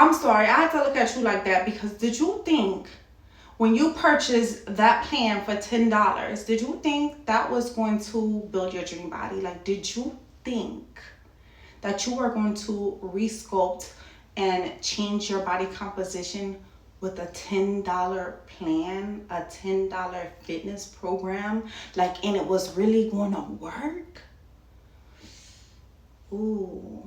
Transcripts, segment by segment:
I'm sorry, I had to look at you like that, because did you think when you purchased that plan for $10, did you think that was going to build your dream body? Like, did you think that you were going to resculpt and change your body composition with a $10 plan, a $10 fitness program, like, and it was really going to work? Ooh.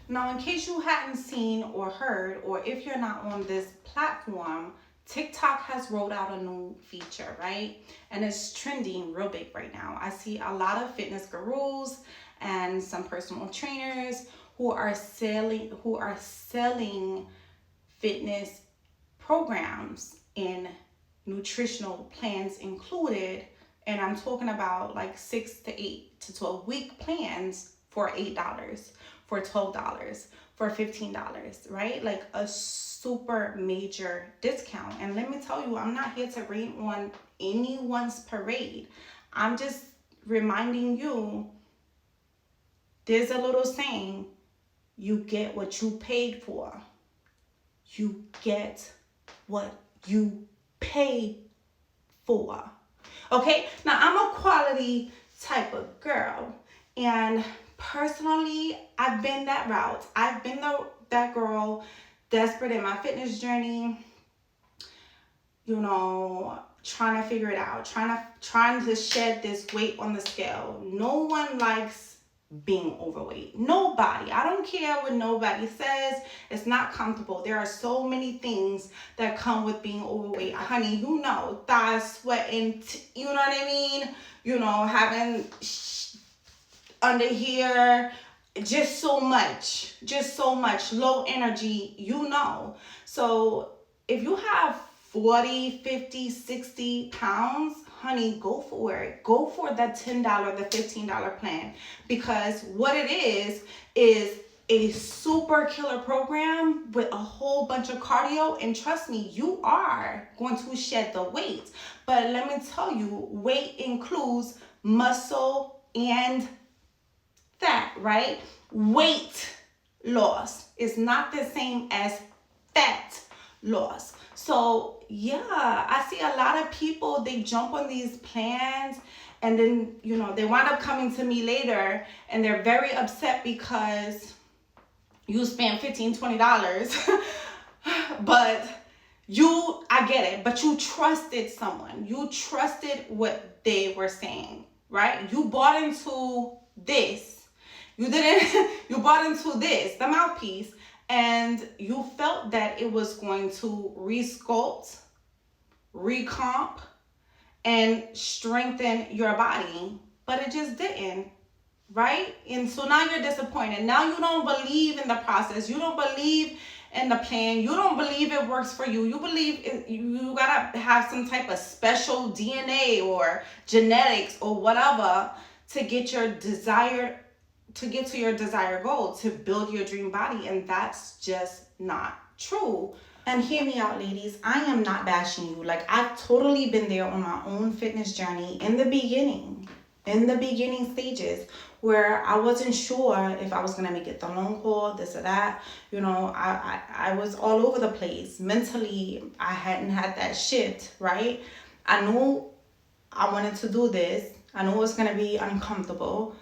Now, in case you hadn't seen or heard, or if you're not on this platform, TikTok has rolled out a new feature, right? And it's trending real big right now. I see a lot of fitness gurus and some personal trainers who are selling fitness programs in nutritional plans included. And I'm talking about like 6 to 8 to 12 week plans for $8, for $12, for $15, right? Like a super major discount. And let me tell you, I'm not here to rain on anyone's parade. I'm just reminding you, there's a little saying, you get what you paid for. You get what you pay for. Okay? Now, I'm a quality type of girl. And personally, I've been that route. I've been that girl, desperate in my fitness journey, you know, trying to figure it out, trying to shed this weight on the scale. No one likes being overweight. Nobody. I don't care what nobody says. It's not comfortable. There are so many things that come with being overweight. Honey, you know, thighs sweating, you know what I mean? You know, having under here, just so much, low energy, you know. So if you have 40, 50, 60 pounds, honey, go for it. Go for that $10, the $15 plan, because what it is a super killer program with a whole bunch of cardio. And trust me, you are going to shed the weight. But let me tell you, weight includes muscle and fat, right? Weight loss is not the same as fat loss. So yeah, I see a lot of people, they jump on these plans and then, you know, they wind up coming to me later and they're very upset because you spent $15, $20. But I get it, but you trusted someone. You trusted what they were saying, right? You bought into this. You bought into this, the mouthpiece, and you felt that it was going to resculpt, recomp, and strengthen your body, but it just didn't, right? And so now you're disappointed. Now you don't believe in the process. You don't believe in the plan. You don't believe it works for you. You believe you gotta have some type of special DNA or genetics or whatever to get to your desired goal, to build your dream body. And that's just not true. And hear me out, ladies. I am not bashing you. Like, I've totally been there on my own fitness journey in the beginning stages, where I wasn't sure if I was going to make it the long haul, this or that. You know, I was all over the place. Mentally, I hadn't had that shift, right? I knew I wanted to do this. I knew it was going to be uncomfortable.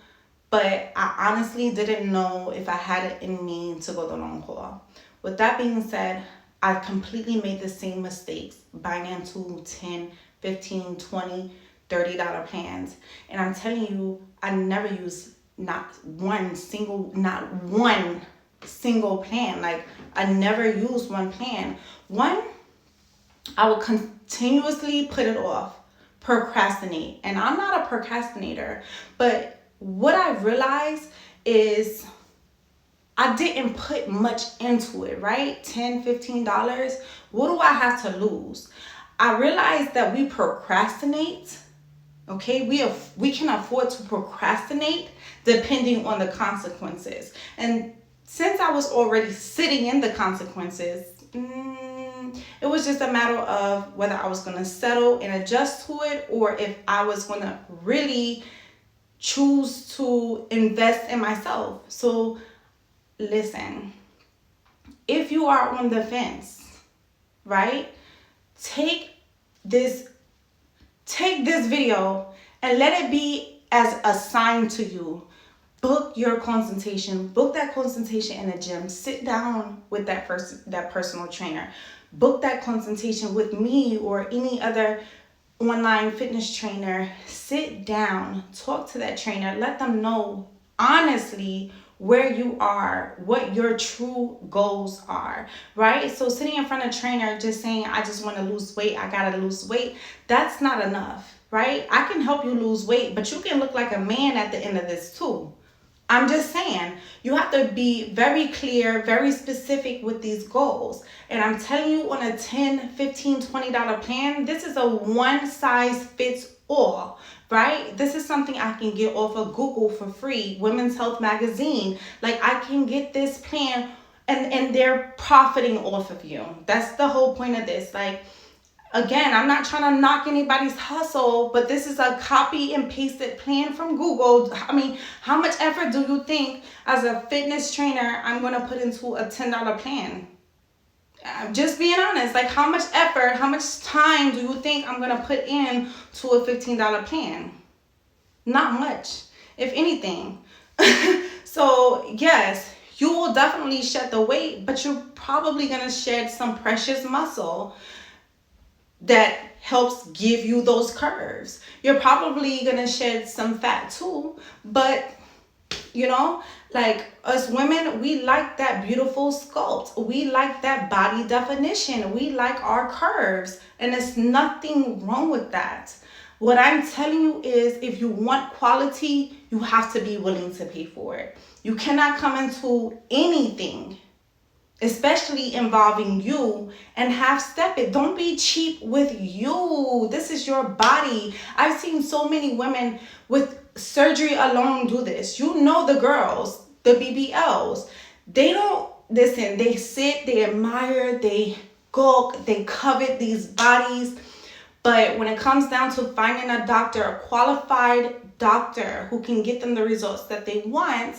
But I honestly didn't know if I had it in me to go the long haul. With that being said, I completely made the same mistakes buying into $10, $15, $20, $30 plans. And I'm telling you, I never used not one single plan. Like, I never used one plan. I would continuously put it off, procrastinate. And I'm not a procrastinator, but what I realized is I didn't put much into it, right? $10, $15. What do I have to lose? I realized that we procrastinate, okay? We can afford to procrastinate depending on the consequences. And since I was already sitting in the consequences, it was just a matter of whether I was going to settle and adjust to it, or if I was going to really choose to invest in myself. So listen, if you are on the fence, right, take this video and let it be as a sign to you. Book your consultation. Book that consultation in a gym. Sit down with that personal trainer. Book that consultation with me or any other online fitness trainer. Sit down, talk to that trainer, let them know honestly where you are, what your true goals are, right? So sitting in front of a trainer just saying, I just want to lose weight, I gotta lose weight, that's not enough, right? I can help you lose weight, but you can look like a man at the end of this too. I'm just saying, you have to be very clear, very specific with these goals. And I'm telling you, on a $10, $15, $20 plan, this is a one size fits all, right? This is something I can get off of Google for free, Women's Health Magazine. Like, I can get this plan and they're profiting off of you. That's the whole point of this. Like, again, I'm not trying to knock anybody's hustle, but this is a copy and pasted plan from Google. I mean, how much effort do you think as a fitness trainer I'm going to put into a $10 plan? I'm just being honest. Like, how much effort, how much time do you think I'm going to put in to a $15 plan? Not much, if anything. So, yes, you will definitely shed the weight, but you're probably going to shed some precious muscle that helps give you those curves. You're probably gonna shed some fat too, but you know, like us women, we like that beautiful sculpt. We like that body definition. We like our curves, and there's nothing wrong with that. What I'm telling you is, if you want quality, you have to be willing to pay for it. You cannot come into anything, especially involving you, and half-step it. Don't be cheap with you. This is your body. I've seen so many women with surgery alone do this. You know, the girls, the BBLs, they don't listen. They sit, they admire, they gawk, they covet these bodies. But when it comes down to finding a doctor, a qualified doctor who can get them the results that they want,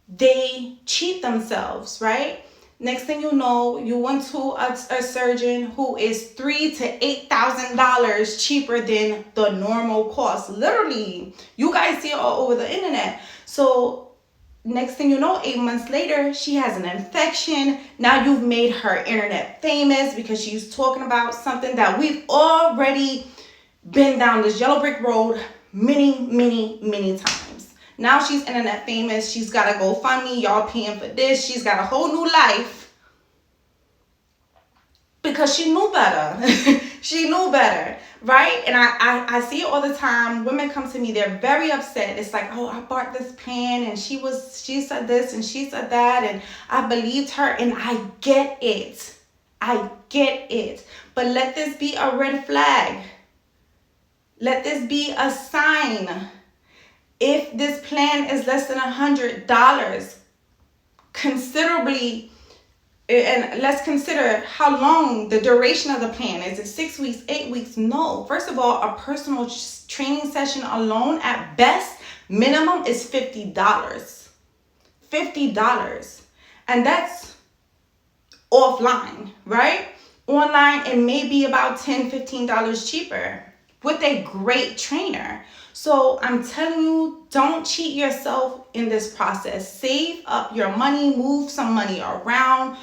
they cheat themselves, right? Next thing you know, you went to a surgeon who is $3,000 to $8,000 cheaper than the normal cost. Literally, you guys see it all over the internet. So next thing you know, 8 months later, she has an infection. Now you've made her internet famous because she's talking about something that we've already been down this yellow brick road many times. Now she's internet famous. She's got a GoFundMe. Y'all paying for this. She's got a whole new life because she knew better. She knew better, right? And I see it all the time. Women come to me. They're very upset. It's like, oh, I bought this plan and she said this and she said that and I believed her, and I get it. I get it. But let this be a red flag. Let this be a sign. If this plan is less than $100, considerably, and let's consider how long the duration of the plan. Is it 6 weeks, 8 weeks? No. First of all, a personal training session alone at best minimum is $50. $50. And that's offline, right? Online, it may be about $10, $15 cheaper with a great trainer. So I'm telling you, don't cheat yourself in this process. Save up your money, move some money around,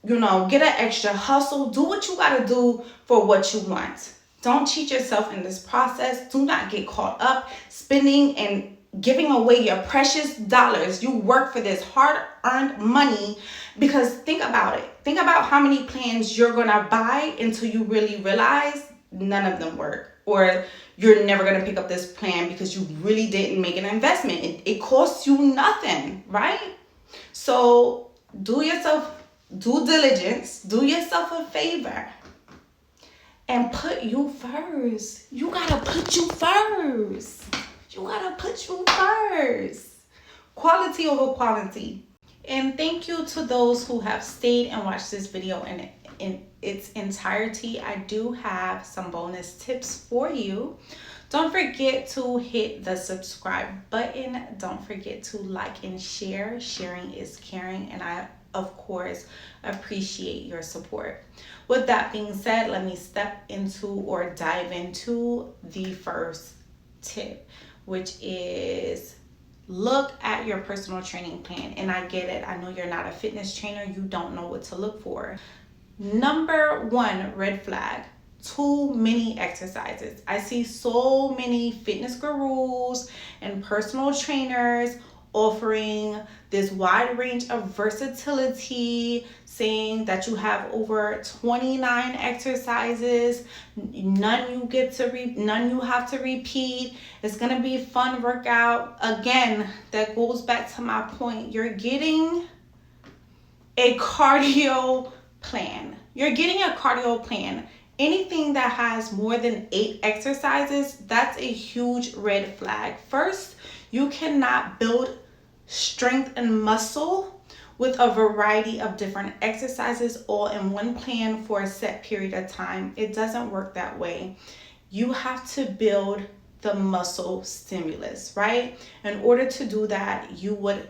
you know, get an extra hustle. Do what you got to do for what you want. Don't cheat yourself in this process. Do not get caught up spending and giving away your precious dollars. You work for this hard-earned money, because think about it. Think about how many plans you're going to buy until you really realize none of them work, or you're never going to pick up this plan because you really didn't make an investment. It costs you nothing, right? So do yourself due diligence, do yourself a favor, and put you first. You got to put you first. You got to put you first. Quality over quantity. And thank you to those who have stayed and watched this video in its entirety. I do have some bonus tips for you. Don't forget to hit the subscribe button. Don't forget to like and share. Sharing is caring. And I of course, appreciate your support. With that being said, let me step into or dive into the first tip, which is look at your personal training plan. And I get it. I know you're not a fitness trainer. You don't know what to look for. Number one red flag: too many exercises. I see so many fitness gurus and personal trainers offering this wide range of versatility, saying that you have over 29 exercises, none you have to repeat. It's gonna be a fun workout. Again, that goes back to my point. You're getting a cardio plan. Anything that has more than 8 exercises, that's a huge red flag. First, you cannot build strength and muscle with a variety of different exercises all in one plan for a set period of time. It doesn't work that way. You have to build the muscle stimulus, right? In order to do that, you would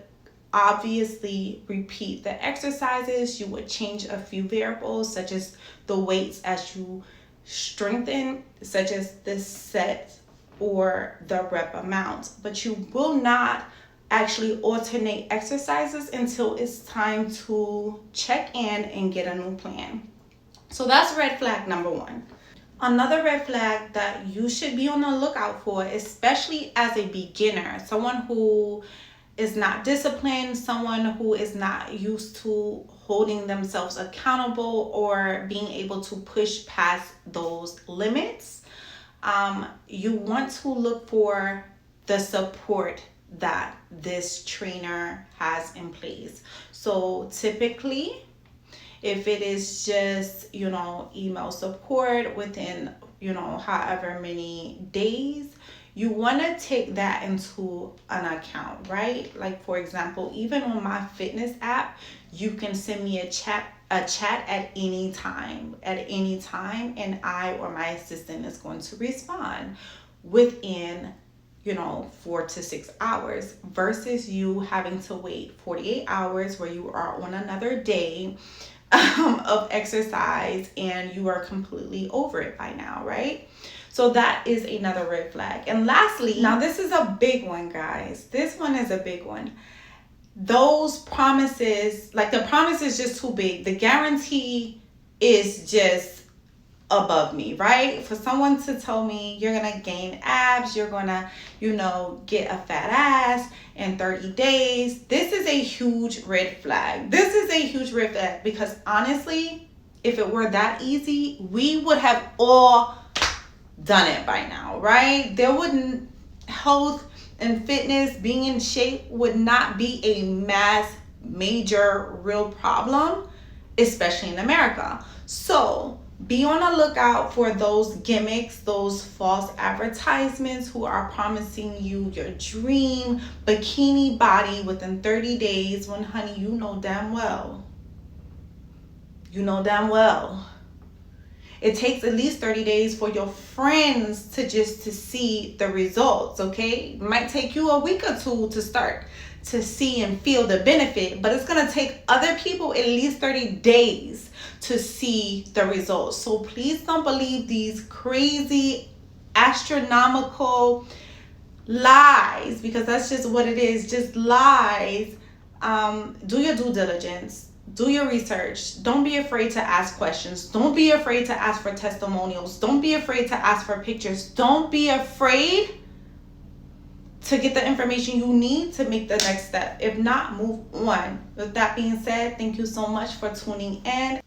obviously repeat the exercises. You would change a few variables, such as the weights as you strengthen, such as the set or the rep amount, but you will not actually alternate exercises until it's time to check in and get a new plan. So that's red flag number one. Another red flag that you should be on the lookout for, especially as a beginner, someone who is not disciplined, someone who is not used to holding themselves accountable or being able to push past those limits, you want to look for the support that this trainer has in place. So typically, if it is just, email support within, however many days, you want to take that into an account, right? Like, for example, even on my fitness app, you can send me a chat at any time, and I or my assistant is going to respond within 4 to 6 hours, versus you having to wait 48 hours where you are on another day of exercise and you are completely over it by now, right? So that is another red flag. And lastly, now this is a big one, guys. This one is a big one. Those promises, like the promise is just too big. The guarantee is just above me, right? For someone to tell me you're gonna gain abs, you're gonna, get a fat ass in 30 days. This is a huge red flag. Because honestly, if it were that easy, we would have all done it by now, right? There wouldn't, health and fitness, being in shape would not be a major real problem, especially in America. So be on the lookout for those gimmicks, those false advertisements who are promising you your dream bikini body within 30 days when, honey, you know damn well. It takes at least 30 days for your friends to see the results, okay? It might take you a week or two to start to see and feel the benefit, but it's gonna take other people at least 30 days to see the results. So please don't believe these crazy, astronomical lies, because that's just what it is, just lies. Do your due diligence. Do your research. Don't be afraid to ask questions. Don't be afraid to ask for testimonials. Don't be afraid to ask for pictures. Don't be afraid to get the information you need to make the next step. If not, move on. With that being said, thank you so much for tuning in.